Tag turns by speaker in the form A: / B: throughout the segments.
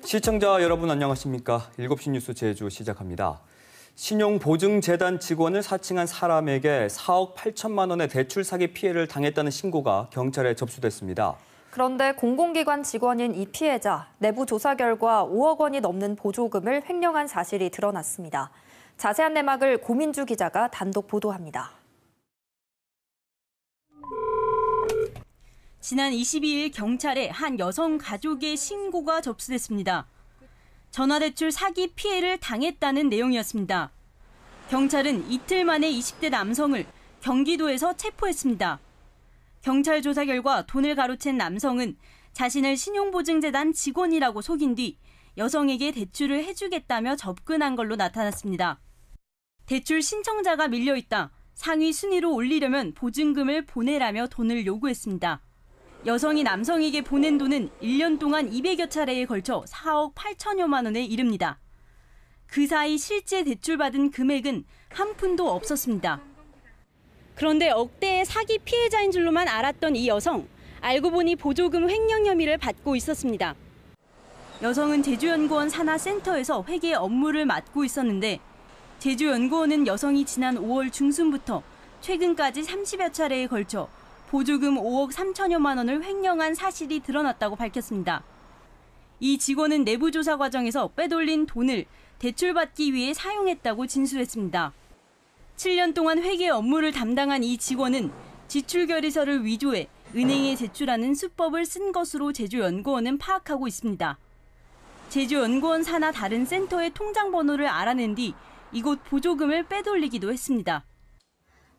A: 시청자 여러분 안녕하십니까? 7시 뉴스 제주 시작합니다. 신용보증재단 직원을 사칭한 사람에게 4억 8천만 원의 대출 사기 피해를 당했다는 신고가 경찰에 접수됐습니다.
B: 그런데 공공기관 직원인 이 피해자, 내부 조사 결과 5억 원이 넘는 보조금을 횡령한 사실이 드러났습니다. 자세한 내막을 고민주 기자가 단독 보도합니다.
C: 지난 22일 경찰에 한 여성 가족의 신고가 접수됐습니다. 전화대출 사기 피해를 당했다는 내용이었습니다. 경찰은 이틀 만에 20대 남성을 경기도에서 체포했습니다. 경찰 조사 결과 돈을 가로챈 남성은 자신을 신용보증재단 직원이라고 속인 뒤 여성에게 대출을 해주겠다며 접근한 걸로 나타났습니다. 대출 신청자가 밀려있다. 상위 순위로 올리려면 보증금을 보내라며 돈을 요구했습니다. 여성이 남성에게 보낸 돈은 1년 동안 200여 차례에 걸쳐 4억 8천여만 원에 이릅니다. 그 사이 실제 대출받은 금액은 한 푼도 없었습니다. 그런데 억대의 사기 피해자인 줄로만 알았던 이 여성, 알고 보니 보조금 횡령 혐의를 받고 있었습니다. 여성은 제주연구원 산하센터에서 회계 업무를 맡고 있었는데 제주연구원은 여성이 지난 5월 중순부터 최근까지 30여 차례에 걸쳐 보조금 5억 3천여만 원을 횡령한 사실이 드러났다고 밝혔습니다. 이 직원은 내부 조사 과정에서 빼돌린 돈을 대출받기 위해 사용했다고 진술했습니다. 7년 동안 회계 업무를 담당한 이 직원은 지출결의서를 위조해 은행에 제출하는 수법을 쓴 것으로 제주연구원은 파악하고 있습니다. 제주연구원 산하 다른 센터의 통장 번호를 알아낸 뒤 이곳 보조금을 빼돌리기도 했습니다.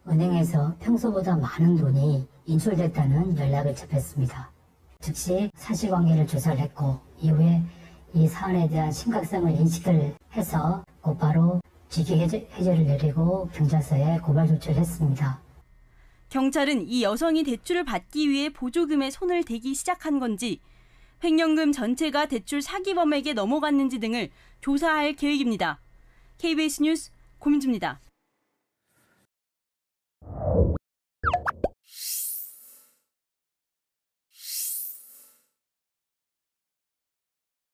D: 은행에서 평소보다 많은 돈이 인출됐다는 연락을 접했습니다. 즉시 사실관계를 조사를 했고 이후에 이 사안에 대한 심각성을 인식을 해서 곧바로 직위해제를 내리고 경찰서에 고발 조치를 했습니다.
C: 경찰은 이 여성이 대출을 받기 위해 보조금에 손을 대기 시작한 건지 횡령금 전체가 대출 사기범에게 넘어갔는지 등을 조사할 계획입니다. KBS 뉴스 고민주입니다.